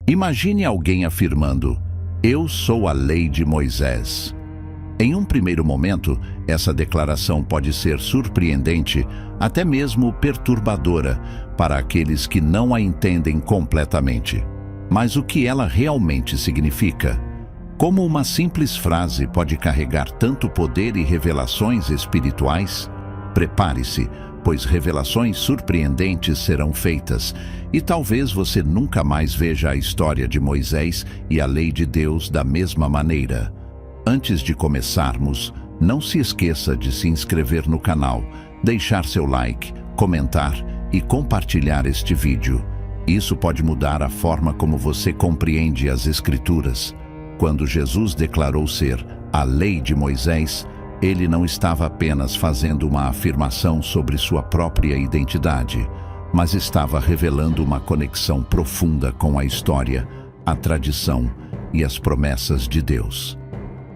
Imagine alguém afirmando: "Eu sou a lei de Moisés." Em um primeiro momento, essa declaração pode ser surpreendente, até mesmo perturbadora, para aqueles que não a entendem completamente. Mas o que ela realmente significa? Como uma simples frase pode carregar tanto poder e revelações espirituais? Prepare-se, pois revelações surpreendentes serão feitas, e talvez você nunca mais veja a história de Moisés e a lei de Deus da mesma maneira. Antes de começarmos, não se esqueça de se inscrever no canal, deixar seu like, comentar e compartilhar este vídeo. Isso pode mudar a forma como você compreende as Escrituras. Quando Jesus declarou ser a lei de Moisés, ele não estava apenas fazendo uma afirmação sobre sua própria identidade, mas estava revelando uma conexão profunda com a história, a tradição e as promessas de Deus.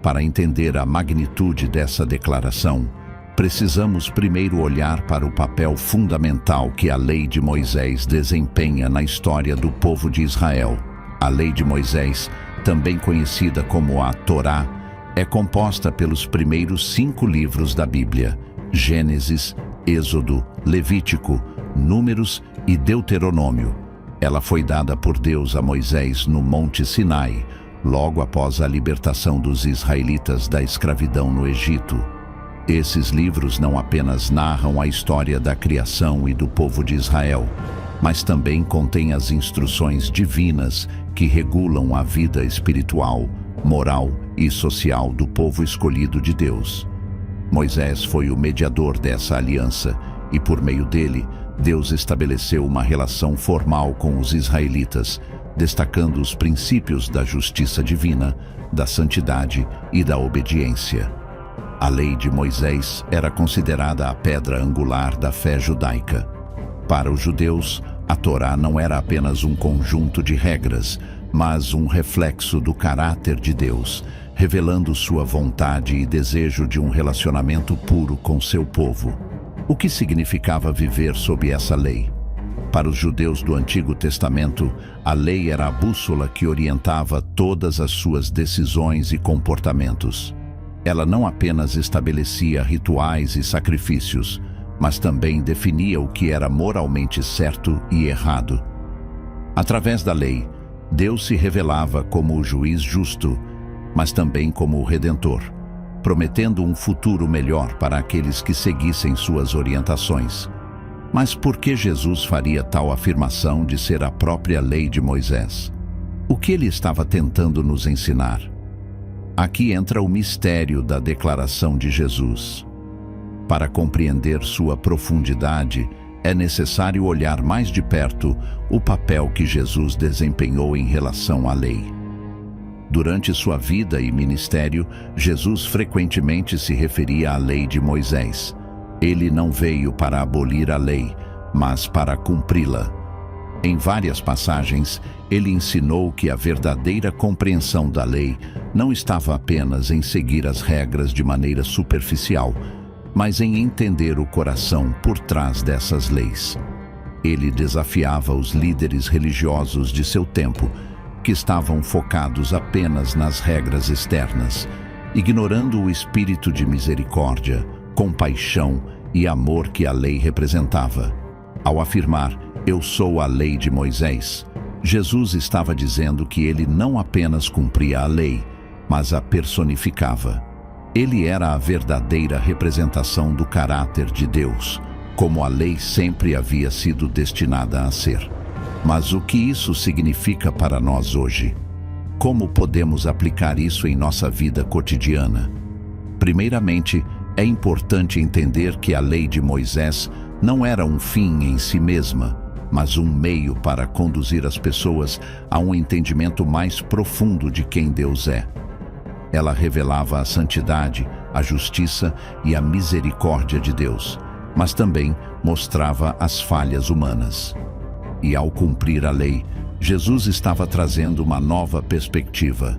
Para entender a magnitude dessa declaração, precisamos primeiro olhar para o papel fundamental que a lei de Moisés desempenha na história do povo de Israel. A lei de Moisés, também conhecida como a Torá, é composta pelos primeiros 5 livros da Bíblia: Gênesis, Êxodo, Levítico, Números e Deuteronômio. Ela foi dada por Deus a Moisés no Monte Sinai, logo após a libertação dos israelitas da escravidão no Egito. Esses livros não apenas narram a história da criação e do povo de Israel, mas também contêm as instruções divinas que regulam a vida espiritual, moral e social do povo escolhido de Deus. Moisés foi o mediador dessa aliança e, por meio dele, Deus estabeleceu uma relação formal com os israelitas, destacando os princípios da justiça divina, da santidade e da obediência. A lei de Moisés era considerada a pedra angular da fé judaica. Para os judeus, a Torá não era apenas um conjunto de regras, mas um reflexo do caráter de Deus, revelando sua vontade e desejo de um relacionamento puro com seu povo. O que significava viver sob essa lei? Para os judeus do Antigo Testamento, a lei era a bússola que orientava todas as suas decisões e comportamentos. Ela não apenas estabelecia rituais e sacrifícios, mas também definia o que era moralmente certo e errado. Através da lei, Deus se revelava como o juiz justo, mas também como o redentor, prometendo um futuro melhor para aqueles que seguissem suas orientações. Mas por que Jesus faria tal afirmação de ser a própria lei de Moisés? O que ele estava tentando nos ensinar? Aqui entra o mistério da declaração de Jesus. Para compreender sua profundidade, é necessário olhar mais de perto o papel que Jesus desempenhou em relação à lei. Durante sua vida e ministério, Jesus frequentemente se referia à lei de Moisés. Ele não veio para abolir a lei, mas para cumpri-la. Em várias passagens, ele ensinou que a verdadeira compreensão da lei não estava apenas em seguir as regras de maneira superficial, mas em entender o coração por trás dessas leis. Ele desafiava os líderes religiosos de seu tempo, que estavam focados apenas nas regras externas, ignorando o espírito de misericórdia, compaixão e amor que a lei representava. Ao afirmar, "Eu sou a lei de Moisés", Jesus estava dizendo que ele não apenas cumpria a lei, mas a personificava. Ele era a verdadeira representação do caráter de Deus, como a lei sempre havia sido destinada a ser. Mas o que isso significa para nós hoje? Como podemos aplicar isso em nossa vida cotidiana? Primeiramente, é importante entender que a lei de Moisés não era um fim em si mesma, mas um meio para conduzir as pessoas a um entendimento mais profundo de quem Deus é. Ela revelava a santidade, a justiça e a misericórdia de Deus, mas também mostrava as falhas humanas. E ao cumprir a lei, Jesus estava trazendo uma nova perspectiva.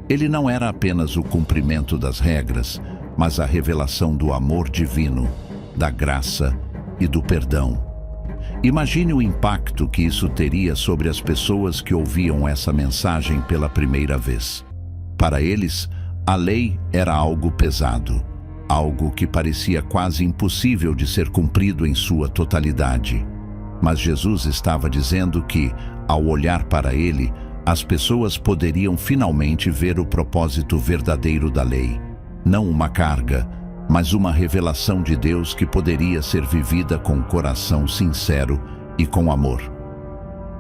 Ele não era apenas o cumprimento das regras, mas a revelação do amor divino, da graça e do perdão. Imagine o impacto que isso teria sobre as pessoas que ouviam essa mensagem pela primeira vez. Para eles, a lei era algo pesado, algo que parecia quase impossível de ser cumprido em sua totalidade. Mas Jesus estava dizendo que, ao olhar para ele, as pessoas poderiam finalmente ver o propósito verdadeiro da lei. Não uma carga, mas uma revelação de Deus que poderia ser vivida com coração sincero e com amor.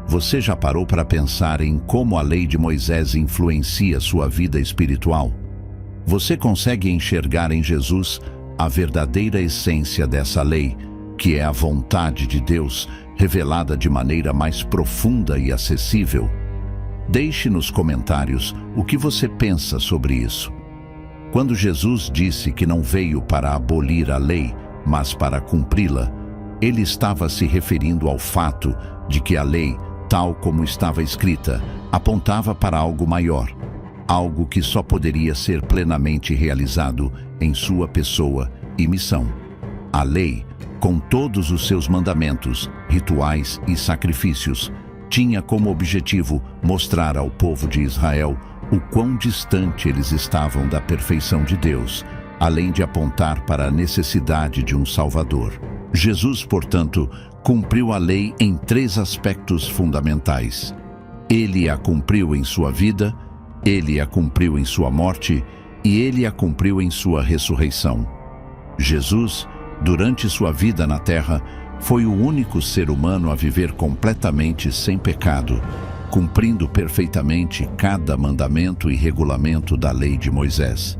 Você já parou para pensar em como a lei de Moisés influencia sua vida espiritual? Você consegue enxergar em Jesus a verdadeira essência dessa lei, que é a vontade de Deus, revelada de maneira mais profunda e acessível? Deixe nos comentários o que você pensa sobre isso. Quando Jesus disse que não veio para abolir a lei, mas para cumpri-la, ele estava se referindo ao fato de que a lei, tal como estava escrita, apontava para algo maior, algo que só poderia ser plenamente realizado em sua pessoa e missão. A lei, com todos os seus mandamentos, rituais e sacrifícios, tinha como objetivo mostrar ao povo de Israel o quão distante eles estavam da perfeição de Deus, além de apontar para a necessidade de um Salvador. Jesus, portanto, cumpriu a lei em 3 aspectos fundamentais. Ele a cumpriu em sua vida, ele a cumpriu em sua morte e ele a cumpriu em sua ressurreição. Jesus, durante sua vida na terra, foi o único ser humano a viver completamente sem pecado, cumprindo perfeitamente cada mandamento e regulamento da lei de Moisés.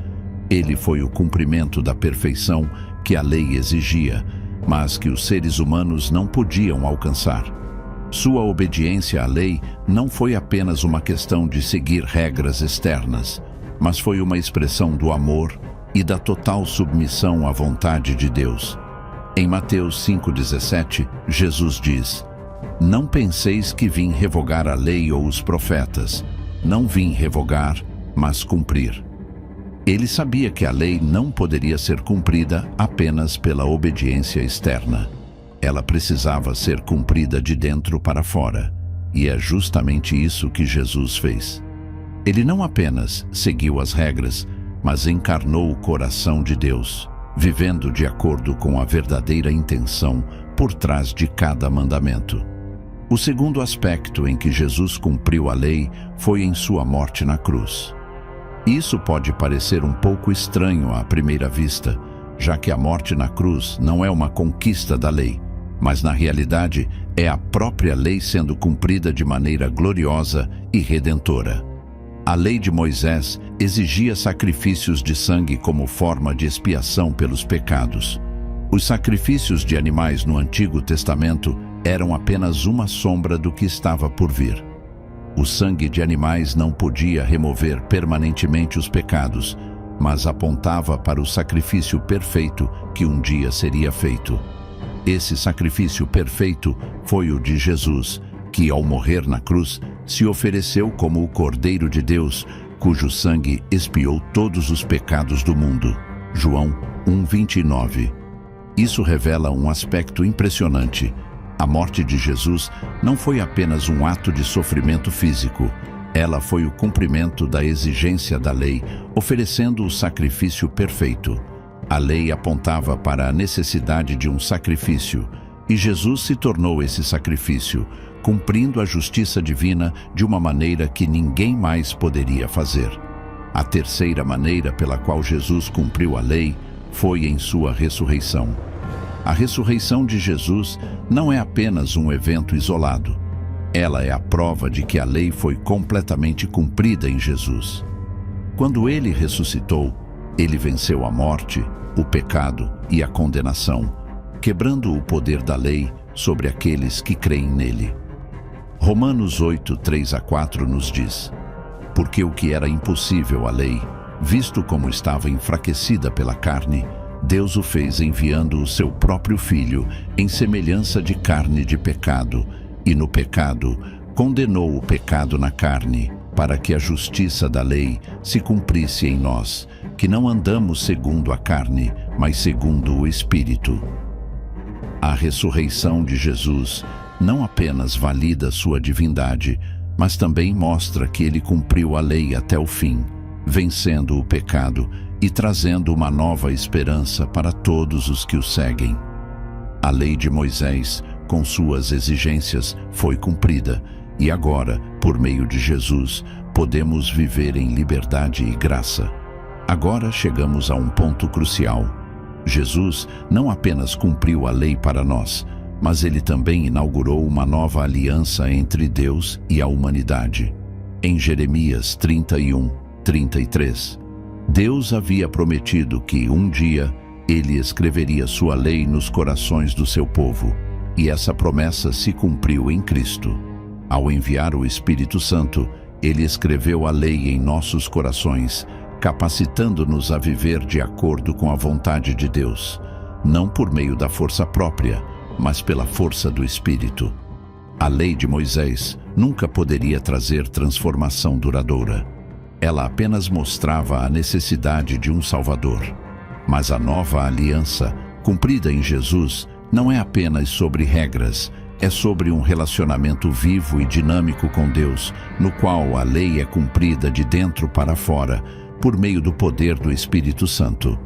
Ele foi o cumprimento da perfeição que a lei exigia, mas que os seres humanos não podiam alcançar. Sua obediência à lei não foi apenas uma questão de seguir regras externas, mas foi uma expressão do amor e da total submissão à vontade de Deus. Em Mateus 5,17, Jesus diz: "Não penseis que vim revogar a lei ou os profetas. Não vim revogar, mas cumprir." Ele sabia que a lei não poderia ser cumprida apenas pela obediência externa. Ela precisava ser cumprida de dentro para fora. E é justamente isso que Jesus fez. Ele não apenas seguiu as regras, mas encarnou o coração de Deus, vivendo de acordo com a verdadeira intenção por trás de cada mandamento. O segundo aspecto em que Jesus cumpriu a lei foi em sua morte na cruz. Isso pode parecer um pouco estranho à primeira vista, já que a morte na cruz não é uma conquista da lei, mas na realidade é a própria lei sendo cumprida de maneira gloriosa e redentora. A lei de Moisés exigia sacrifícios de sangue como forma de expiação pelos pecados. Os sacrifícios de animais no Antigo Testamento eram apenas uma sombra do que estava por vir. O sangue de animais não podia remover permanentemente os pecados, mas apontava para o sacrifício perfeito que um dia seria feito. Esse sacrifício perfeito foi o de Jesus, que, ao morrer na cruz, se ofereceu como o Cordeiro de Deus, cujo sangue expiou todos os pecados do mundo. João 1:29. Isso revela um aspecto impressionante. A morte de Jesus não foi apenas um ato de sofrimento físico. Ela foi o cumprimento da exigência da lei, oferecendo o sacrifício perfeito. A lei apontava para a necessidade de um sacrifício, e Jesus se tornou esse sacrifício, cumprindo a justiça divina de uma maneira que ninguém mais poderia fazer. A terceira maneira pela qual Jesus cumpriu a lei foi em sua ressurreição. A ressurreição de Jesus não é apenas um evento isolado. Ela é a prova de que a lei foi completamente cumprida em Jesus. Quando ele ressuscitou, ele venceu a morte, o pecado e a condenação, quebrando o poder da lei sobre aqueles que creem nele. Romanos 8:3-4 nos diz: "Porque o que era impossível à lei, visto como estava enfraquecida pela carne, Deus o fez enviando o seu próprio Filho em semelhança de carne de pecado, e no pecado condenou o pecado na carne, para que a justiça da lei se cumprisse em nós, que não andamos segundo a carne, mas segundo o Espírito." A ressurreição de Jesus não apenas valida sua divindade, mas também mostra que ele cumpriu a lei até o fim, vencendo o pecado e trazendo uma nova esperança para todos os que o seguem. A lei de Moisés, com suas exigências, foi cumprida, e agora, por meio de Jesus, podemos viver em liberdade e graça. Agora chegamos a um ponto crucial. Jesus não apenas cumpriu a lei para nós, mas ele também inaugurou uma nova aliança entre Deus e a humanidade. Em Jeremias 31:33, Deus havia prometido que, um dia, ele escreveria sua lei nos corações do seu povo, e essa promessa se cumpriu em Cristo. Ao enviar o Espírito Santo, ele escreveu a lei em nossos corações, capacitando-nos a viver de acordo com a vontade de Deus, não por meio da força própria, mas pela força do Espírito. A lei de Moisés nunca poderia trazer transformação duradoura. Ela apenas mostrava a necessidade de um Salvador. Mas a nova aliança, cumprida em Jesus, não é apenas sobre regras, é sobre um relacionamento vivo e dinâmico com Deus, no qual a lei é cumprida de dentro para fora, por meio do poder do Espírito Santo.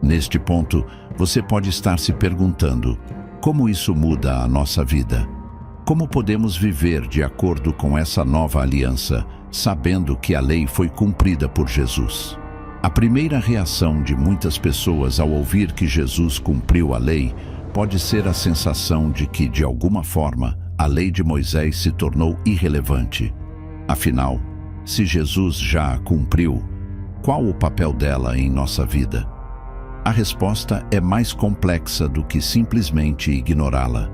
Neste ponto, você pode estar se perguntando: como isso muda a nossa vida? Como podemos viver de acordo com essa nova aliança, sabendo que a lei foi cumprida por Jesus? A primeira reação de muitas pessoas ao ouvir que Jesus cumpriu a lei pode ser a sensação de que, de alguma forma, a lei de Moisés se tornou irrelevante. Afinal, se Jesus já a cumpriu, qual o papel dela em nossa vida? A resposta é mais complexa do que simplesmente ignorá-la.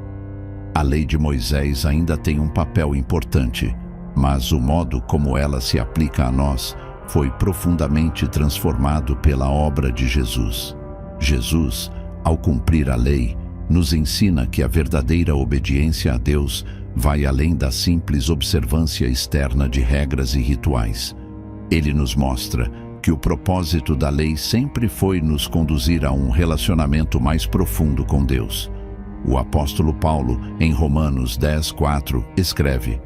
A lei de Moisés ainda tem um papel importante, mas o modo como ela se aplica a nós foi profundamente transformado pela obra de Jesus. Jesus, ao cumprir a lei, nos ensina que a verdadeira obediência a Deus vai além da simples observância externa de regras e rituais. Ele nos mostra que o propósito da lei sempre foi nos conduzir a um relacionamento mais profundo com Deus. O apóstolo Paulo, em Romanos 10:4, escreve: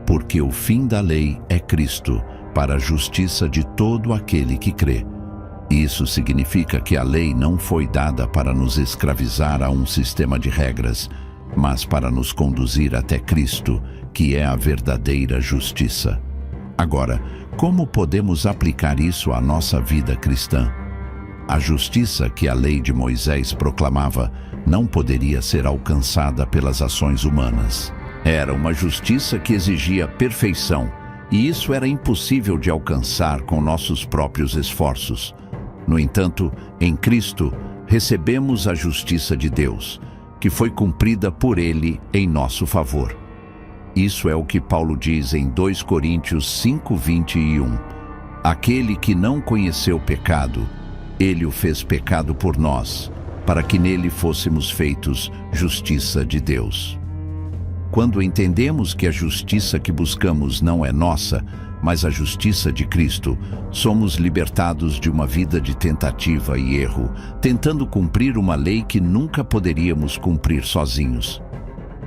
porque o fim da lei é Cristo, para a justiça de todo aquele que crê. Isso significa que a lei não foi dada para nos escravizar a um sistema de regras, mas para nos conduzir até Cristo, que é a verdadeira justiça. Agora, como podemos aplicar isso à nossa vida cristã? A justiça que a lei de Moisés proclamava não poderia ser alcançada pelas ações humanas. Era uma justiça que exigia perfeição, e isso era impossível de alcançar com nossos próprios esforços. No entanto, em Cristo, recebemos a justiça de Deus, que foi cumprida por Ele em nosso favor. Isso é o que Paulo diz em 2 Coríntios 5:21. Aquele que não conheceu pecado, Ele o fez pecado por nós, para que nele fôssemos feitos justiça de Deus. Quando entendemos que a justiça que buscamos não é nossa, mas a justiça de Cristo, somos libertados de uma vida de tentativa e erro, tentando cumprir uma lei que nunca poderíamos cumprir sozinhos.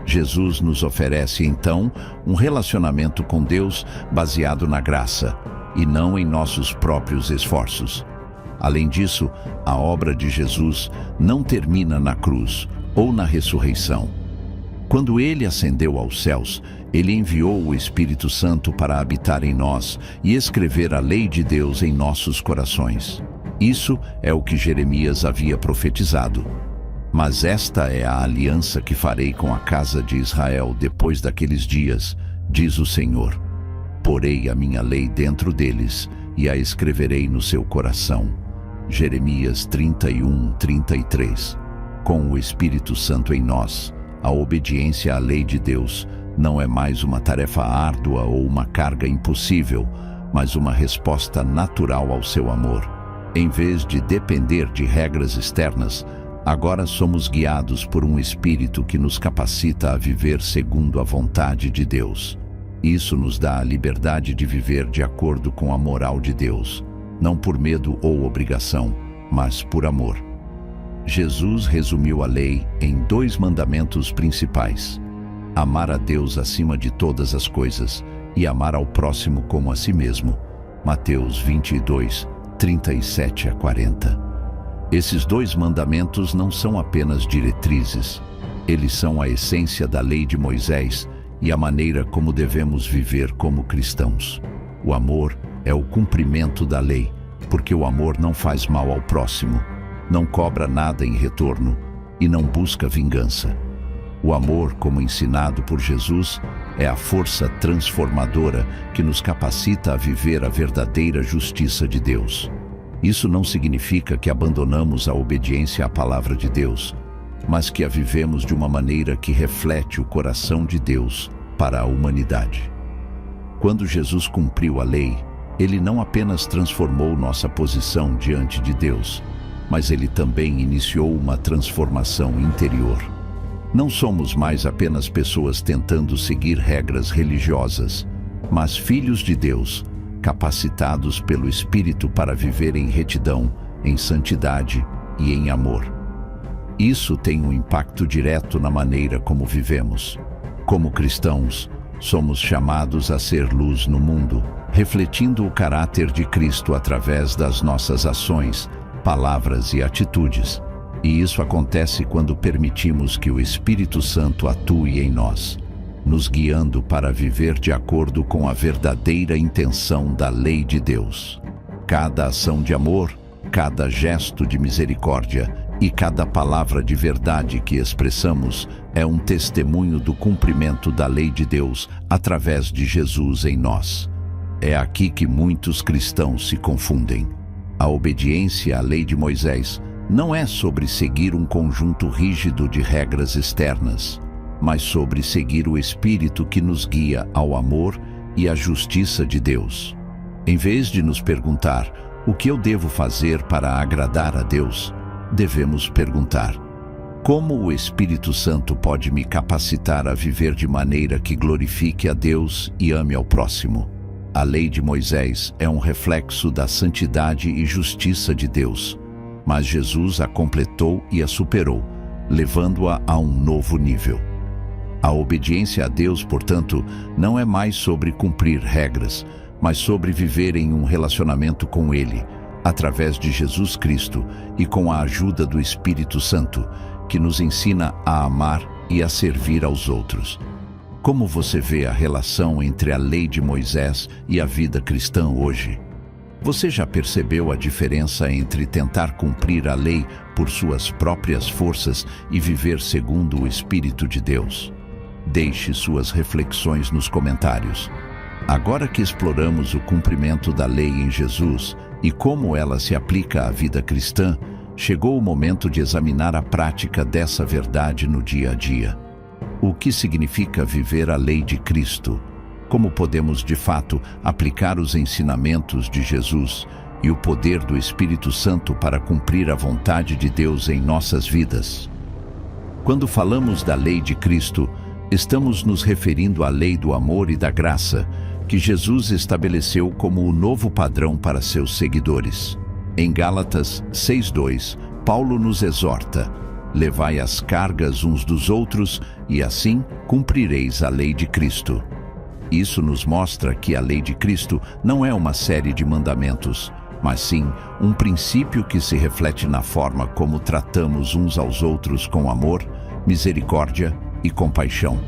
Jesus nos oferece, então, um relacionamento com Deus baseado na graça, e não em nossos próprios esforços. Além disso, a obra de Jesus não termina na cruz ou na ressurreição. Quando ele ascendeu aos céus, ele enviou o Espírito Santo para habitar em nós e escrever a lei de Deus em nossos corações. Isso é o que Jeremias havia profetizado. Mas esta é a aliança que farei com a casa de Israel depois daqueles dias, diz o Senhor. Porei a minha lei dentro deles e a escreverei no seu coração. Jeremias 31:33. Com o Espírito Santo em nós, a obediência à lei de Deus não é mais uma tarefa árdua ou uma carga impossível, mas uma resposta natural ao seu amor. Em vez de depender de regras externas, agora somos guiados por um Espírito que nos capacita a viver segundo a vontade de Deus. Isso nos dá a liberdade de viver de acordo com a moral de Deus, não por medo ou obrigação, mas por amor. Jesus resumiu a lei em 2 mandamentos principais: amar a Deus acima de todas as coisas e amar ao próximo como a si mesmo. Mateus 22, 37 a 40. Esses 2 mandamentos não são apenas diretrizes, eles são a essência da lei de Moisés e a maneira como devemos viver como cristãos. O amor é o cumprimento da lei, porque o amor não faz mal ao próximo, não cobra nada em retorno e não busca vingança. O amor, como ensinado por Jesus, é a força transformadora que nos capacita a viver a verdadeira justiça de Deus. Isso não significa que abandonamos a obediência à palavra de Deus, mas que a vivemos de uma maneira que reflete o coração de Deus para a humanidade. Quando Jesus cumpriu a lei, ele não apenas transformou nossa posição diante de Deus, mas ele também iniciou uma transformação interior. Não somos mais apenas pessoas tentando seguir regras religiosas, mas filhos de Deus, capacitados pelo Espírito para viver em retidão, em santidade e em amor. Isso tem um impacto direto na maneira como vivemos. Como cristãos, somos chamados a ser luz no mundo, refletindo o caráter de Cristo através das nossas ações, palavras e atitudes. E isso acontece quando permitimos que o Espírito Santo atue em nós, nos guiando para viver de acordo com a verdadeira intenção da lei de Deus. Cada ação de amor, cada gesto de misericórdia e cada palavra de verdade que expressamos é um testemunho do cumprimento da lei de Deus através de Jesus em nós. É aqui que muitos cristãos se confundem. A obediência à lei de Moisés não é sobre seguir um conjunto rígido de regras externas, mas sobre seguir o Espírito que nos guia ao amor e à justiça de Deus. Em vez de nos perguntar o que eu devo fazer para agradar a Deus, devemos perguntar: como o Espírito Santo pode me capacitar a viver de maneira que glorifique a Deus e ame ao próximo? A lei de Moisés é um reflexo da santidade e justiça de Deus, mas Jesus a completou e a superou, levando-a a um novo nível. A obediência a Deus, portanto, não é mais sobre cumprir regras, mas sobre viver em um relacionamento com Ele, através de Jesus Cristo e com a ajuda do Espírito Santo, que nos ensina a amar e a servir aos outros. Como você vê a relação entre a lei de Moisés e a vida cristã hoje? Você já percebeu a diferença entre tentar cumprir a lei por suas próprias forças e viver segundo o Espírito de Deus? Deixe suas reflexões nos comentários. Agora que exploramos o cumprimento da lei em Jesus e como ela se aplica à vida cristã, chegou o momento de examinar a prática dessa verdade no dia a dia. O que significa viver a lei de Cristo? Como podemos, de fato, aplicar os ensinamentos de Jesus e o poder do Espírito Santo para cumprir a vontade de Deus em nossas vidas? Quando falamos da lei de Cristo, estamos nos referindo à lei do amor e da graça, que Jesus estabeleceu como o novo padrão para seus seguidores. Em Gálatas 6:2, Paulo nos exorta: levai as cargas uns dos outros e assim cumprireis a lei de Cristo. Isso nos mostra que a lei de Cristo não é uma série de mandamentos, mas sim um princípio que se reflete na forma como tratamos uns aos outros com amor, misericórdia e compaixão.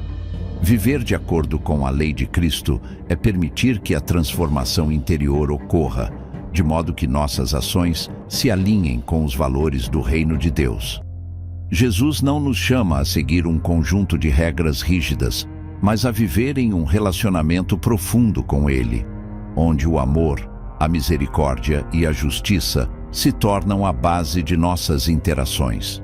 Viver de acordo com a lei de Cristo é permitir que a transformação interior ocorra, de modo que nossas ações se alinhem com os valores do reino de Deus. Jesus não nos chama a seguir um conjunto de regras rígidas, mas a viver em um relacionamento profundo com Ele, onde o amor, a misericórdia e a justiça se tornam a base de nossas interações.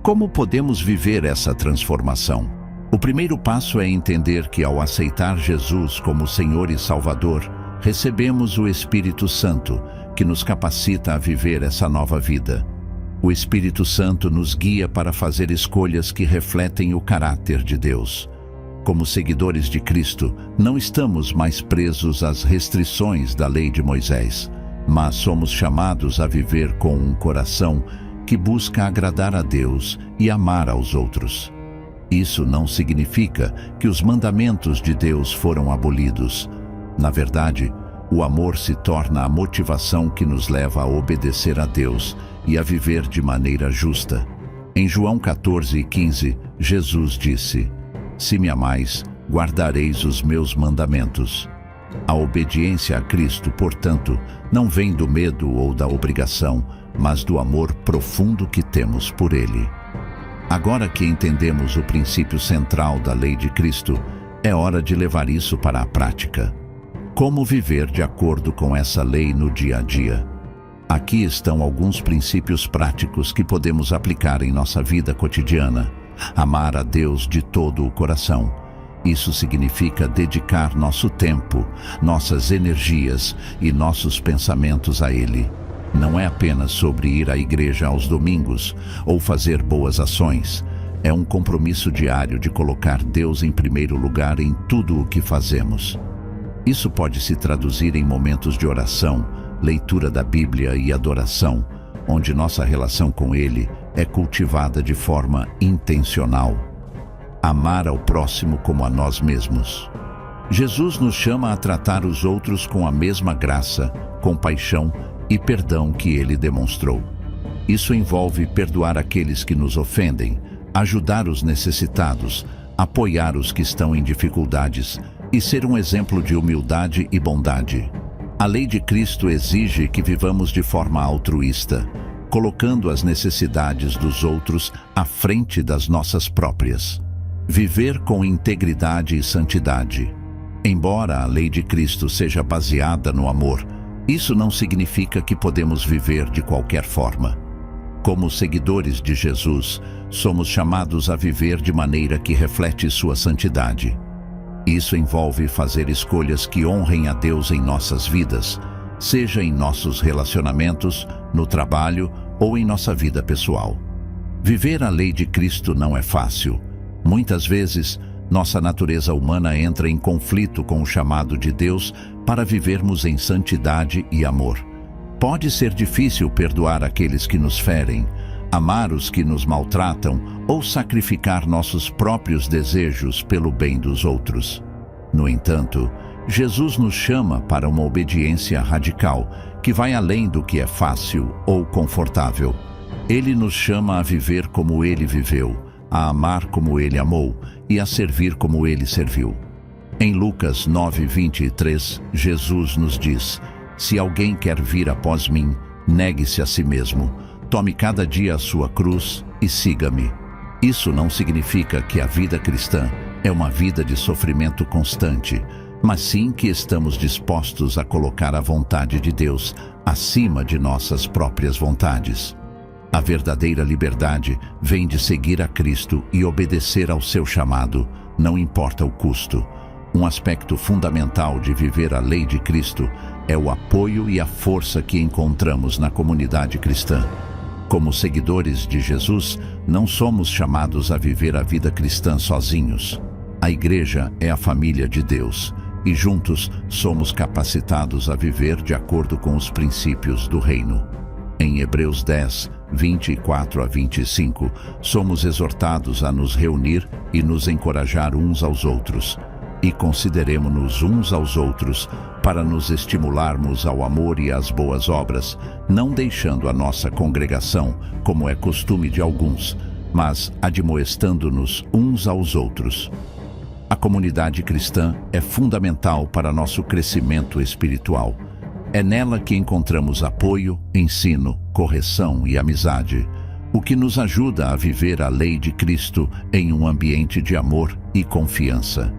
Como podemos viver essa transformação? O primeiro passo é entender que, ao aceitar Jesus como Senhor e Salvador, recebemos o Espírito Santo, que nos capacita a viver essa nova vida. O Espírito Santo nos guia para fazer escolhas que refletem o caráter de Deus. Como seguidores de Cristo, não estamos mais presos às restrições da lei de Moisés, mas somos chamados a viver com um coração que busca agradar a Deus e amar aos outros. Isso não significa que os mandamentos de Deus foram abolidos. Na verdade, o amor se torna a motivação que nos leva a obedecer a Deus e a viver de maneira justa. Em João 14:15, Jesus disse: "Se me amais, guardareis os meus mandamentos." A obediência a Cristo, portanto, não vem do medo ou da obrigação, mas do amor profundo que temos por Ele. Agora que entendemos o princípio central da lei de Cristo, é hora de levar isso para a prática. Como viver de acordo com essa lei no dia a dia? Aqui estão alguns princípios práticos que podemos aplicar em nossa vida cotidiana. Amar a Deus de todo o coração. Isso significa dedicar nosso tempo, nossas energias e nossos pensamentos a Ele. Não é apenas sobre ir à igreja aos domingos ou fazer boas ações. É um compromisso diário de colocar Deus em primeiro lugar em tudo o que fazemos. Isso pode se traduzir em momentos de oração, leitura da Bíblia e adoração, onde nossa relação com Ele é cultivada de forma intencional. Amar ao próximo como a nós mesmos. Jesus nos chama a tratar os outros com a mesma graça, compaixão e perdão que Ele demonstrou. Isso envolve perdoar aqueles que nos ofendem, ajudar os necessitados, apoiar os que estão em dificuldades e ser um exemplo de humildade e bondade. A lei de Cristo exige que vivamos de forma altruísta, colocando as necessidades dos outros à frente das nossas próprias. Viver com integridade e santidade. Embora a lei de Cristo seja baseada no amor, isso não significa que podemos viver de qualquer forma. Como seguidores de Jesus, somos chamados a viver de maneira que reflete sua santidade. Isso envolve fazer escolhas que honrem a Deus em nossas vidas, seja em nossos relacionamentos, no trabalho ou em nossa vida pessoal. Viver a lei de Cristo não é fácil. Muitas vezes, nossa natureza humana entra em conflito com o chamado de Deus para vivermos em santidade e amor. Pode ser difícil perdoar aqueles que nos ferem, amar os que nos maltratam ou sacrificar nossos próprios desejos pelo bem dos outros. No entanto, Jesus nos chama para uma obediência radical, que vai além do que é fácil ou confortável. Ele nos chama a viver como Ele viveu, a amar como Ele amou e a servir como Ele serviu. Em Lucas 9:23, Jesus nos diz: "Se alguém quer vir após mim, negue-se a si mesmo, tome cada dia a sua cruz e siga-me." Isso não significa que a vida cristã é uma vida de sofrimento constante, mas sim que estamos dispostos a colocar a vontade de Deus acima de nossas próprias vontades. A verdadeira liberdade vem de seguir a Cristo e obedecer ao seu chamado, não importa o custo. Um aspecto fundamental de viver a lei de Cristo é o apoio e a força que encontramos na comunidade cristã. Como seguidores de Jesus, não somos chamados a viver a vida cristã sozinhos. A igreja é a família de Deus, e juntos somos capacitados a viver de acordo com os princípios do reino. Em Hebreus 10:24-25, somos exortados a nos reunir e nos encorajar uns aos outros, e consideremo-nos uns aos outros para nos estimularmos ao amor e às boas obras, não deixando a nossa congregação, como é costume de alguns, mas admoestando-nos uns aos outros. A comunidade cristã é fundamental para nosso crescimento espiritual. É nela que encontramos apoio, ensino, correção e amizade, o que nos ajuda a viver a lei de Cristo em um ambiente de amor e confiança.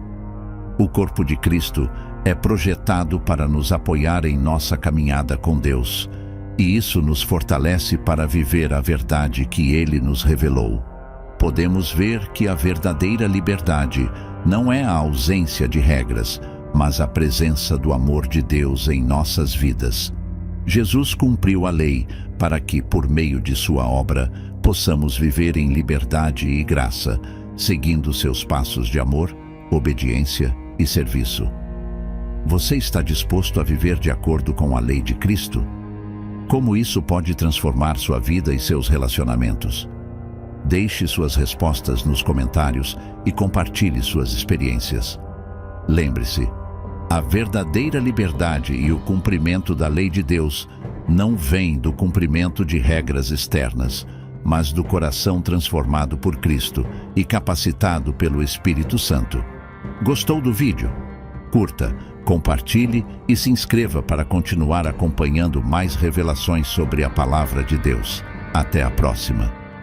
O corpo de Cristo é projetado para nos apoiar em nossa caminhada com Deus, e isso nos fortalece para viver a verdade que Ele nos revelou. Podemos ver que a verdadeira liberdade não é a ausência de regras, mas a presença do amor de Deus em nossas vidas. Jesus cumpriu a lei para que, por meio de sua obra, possamos viver em liberdade e graça, seguindo seus passos de amor, obediência e serviço. Você está disposto a viver de acordo com a lei de Cristo? Como isso pode transformar sua vida e seus relacionamentos? Deixe suas respostas nos comentários e compartilhe suas experiências. Lembre-se, a verdadeira liberdade e o cumprimento da lei de Deus não vem do cumprimento de regras externas, mas do coração transformado por Cristo e capacitado pelo Espírito Santo. Gostou do vídeo? Curta, compartilhe e se inscreva para continuar acompanhando mais revelações sobre a Palavra de Deus. Até a próxima!